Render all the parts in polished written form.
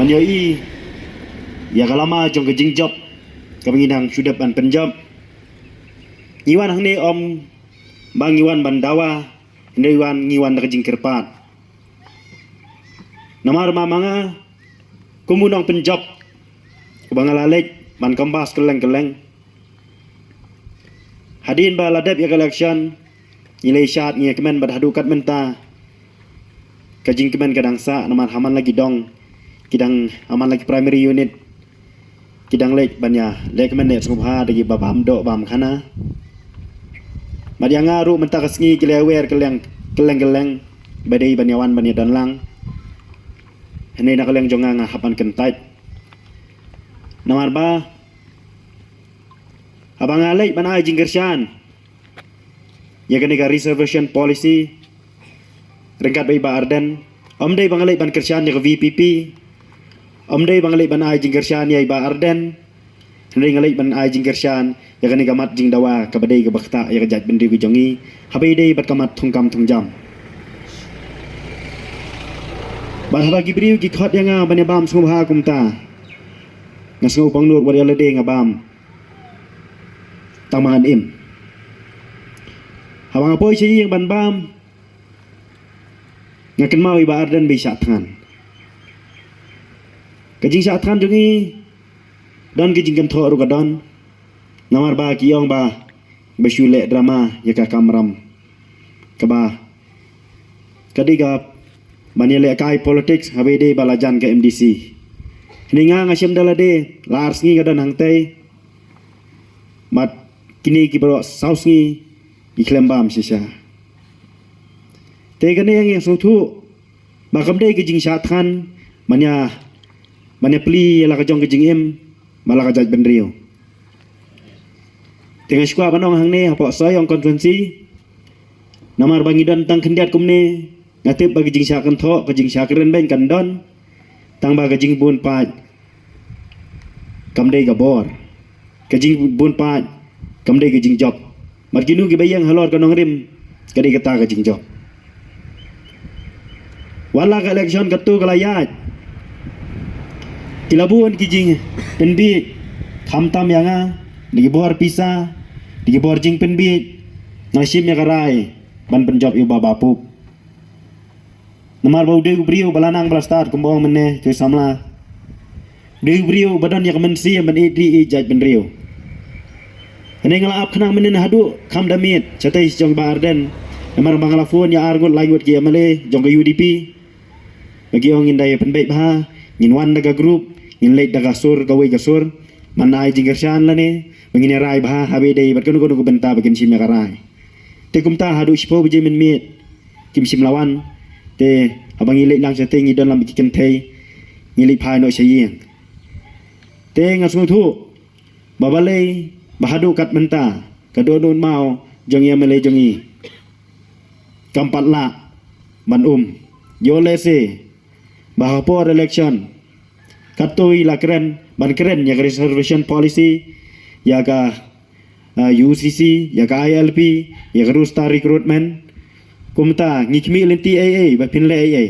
menyai ya kalama jong ke jing job kepenginang sudah ban penjob ngiwan hang ni om bang ngiwan bandawa ngiwan ngiwan ke jing kerpat namar mamanga kumunong penjob kubangalalek man kambas keleng-keleng hadin ba ladap ya election nilai syat ngi kemen berhadukat menta kajing kemen kadangsa namar haman lagi dong kidang aman lagi primary unit kidang lek banya lek kemen nek sumha dagi babam do bam khana madianga ru menta kasngi kilewer keleng-keleng badai banyawan banya danlang hene nak keleng jonga hapan kentait namar ba abang alai bana jing gersyan ya kene ga reservation policy rengkat bai ba arden om dei bangalai ban kersyan ya VPP om dei bangalai ban ai jing kersyan ya ba arden hene ngalai ban ai jing kersyan ya kene ga mat jing dawa ka badai ga bakta ya ga jat bendi gu jongi habai dei bat kamat thungkam thungjam ban bagi briu gi khot yang ban ya bam sumha kumta ngasu pangnur wariala dei ngabam tamangan im habang apoy siya yang banbam ngaken mau iba arden bi syathan kajing syathan jungi don kajing kan tho ru kadon namar ba kiyong ba besule drama ya ka kamram kaba kadiga banile kai politics habe de balajan ke MDC ninga ngasim dalade lars ngi kadon hangtai mat kini kibro saus ngi iklembam sisa tegane yang sutu makam dei ke jing syathan manya pli la ka jong ke jing em mala ka jaj benrio dengan skua banong hang ne apa soyong konvensi namar bangi don tang kendiat kumne ngatip bagi jing syakan tho ke jing syakren ben kan don tang ba ke jing bun pa kam dei ga bor ke jing bun pa kam dei ke jing job mat ginu gi bayang halor kanong rim kadi kata ka jing job wala ka election katu kalayat kilabun ki jing penbi khamtam yanga digi bor pisa digi bor jing penbi nasim ya karai ban penjob yu babapu namar bau de briu balanang blastar kumbong menne ke samla de briu badan ya kemensi ban edi jaj benrio ane ngala ap khana menen hadu kham damit chatai jong ba arden namar bangala phone ya argot langut ki amale jong ke UDP bagi ong indai penbaik bah ngin wan daga group ngin late daga sur gawe ga sur manai jingersyan lane mengini rai bah habe dei bat kono ko benta bagin sim ya rai te kumta hadu sipo bije min mit kim sim lawan te abang ilek lang chatai ngi don lam bikin thei ngili phai no sayeng te ngasung thu babalei bahadu kat menta kadodon mau jong ya mele jongi kampat la ban yolese bahapor election katoi la keren ban keren ya reservation policy ya ka UCC ya ka ILP ya ka rusta recruitment kumta ngikmi lenti AA ba pinle AA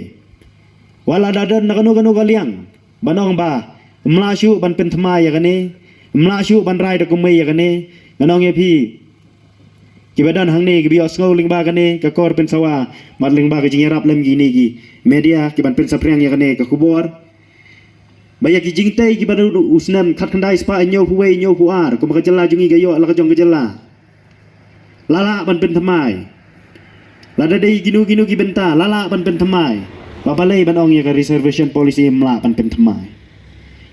wala dadan nakano kaliang banong ba mlasyu ban penthma ya kane mlasyu ban rai da kumai ya kane nanong ya pi kibadan hang ne gibios ngau ling ba kane ka kor pen sawa mat ling ba ka jingerap lem gini gi media kiban pen sapriang ya kane ka kubor baya ki jingtai kiban usnan khat khandai spa nyo huwei nyo huar ko ka jela jungi gayo la ka jong ka jela lala ban pen thamai lada dei ginu ki benta lala ban pen thamai babalei ban ong ya ka reservation policy mla ban pen thamai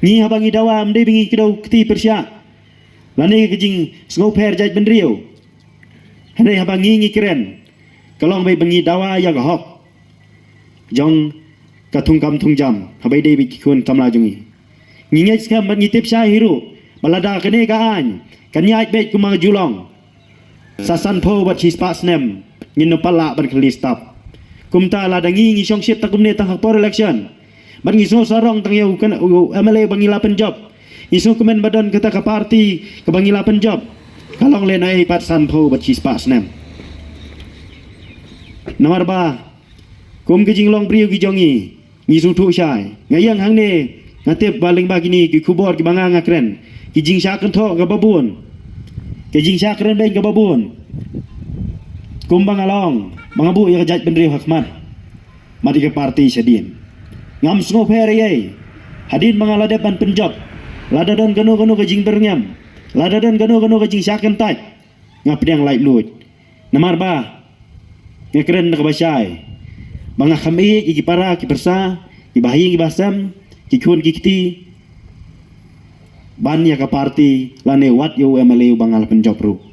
ni habangi dawam dei bingi kidau kti persya lane ke jing sngo per jaj ben rio hane habangi ngi keren kalong bai bangi dawa ya ga hok jong katung kam thung jam habai dei bi kun tamla jungi ngi ngai skam ban ngi tip sha hiru balada kene ka an kanyai be kumang julong sasan pho bat chi spa snem ngin no pala ban khli stop kumta la dangi ngi song shit takumne tang por election ban ngi so sarong tang yau kan MLA bangila penjob isu kemen badan kata ka parti ke bangila penjob kalong le nai pat san pho bat chi spa snem nomor 3 kum ke jinglong priu ki jongi ngi su thu shai ngayang hang ne Nanti baling bagini ki kubor ki banga ngakren. Ki jing syakren tho ga babun. Ki jing syakren ben ga babun. Kumbang along, mga bu ya jaj pendri hakmat. Mari ke parti sedin. Ngam snow pere ye. Hadin mga ladapan penjob. Ladadan gano-gano ke jing bernyam. Ladadan gano-gano ke jing syakren taj. Ngap yang laik luj. Namar ba. Ngakren nak basyai. Mga kami ki para ki persa, ki bahi ki basam, ki kun ki kiti. Ban ya ke parti lane wat yo emale bangal penjob ru.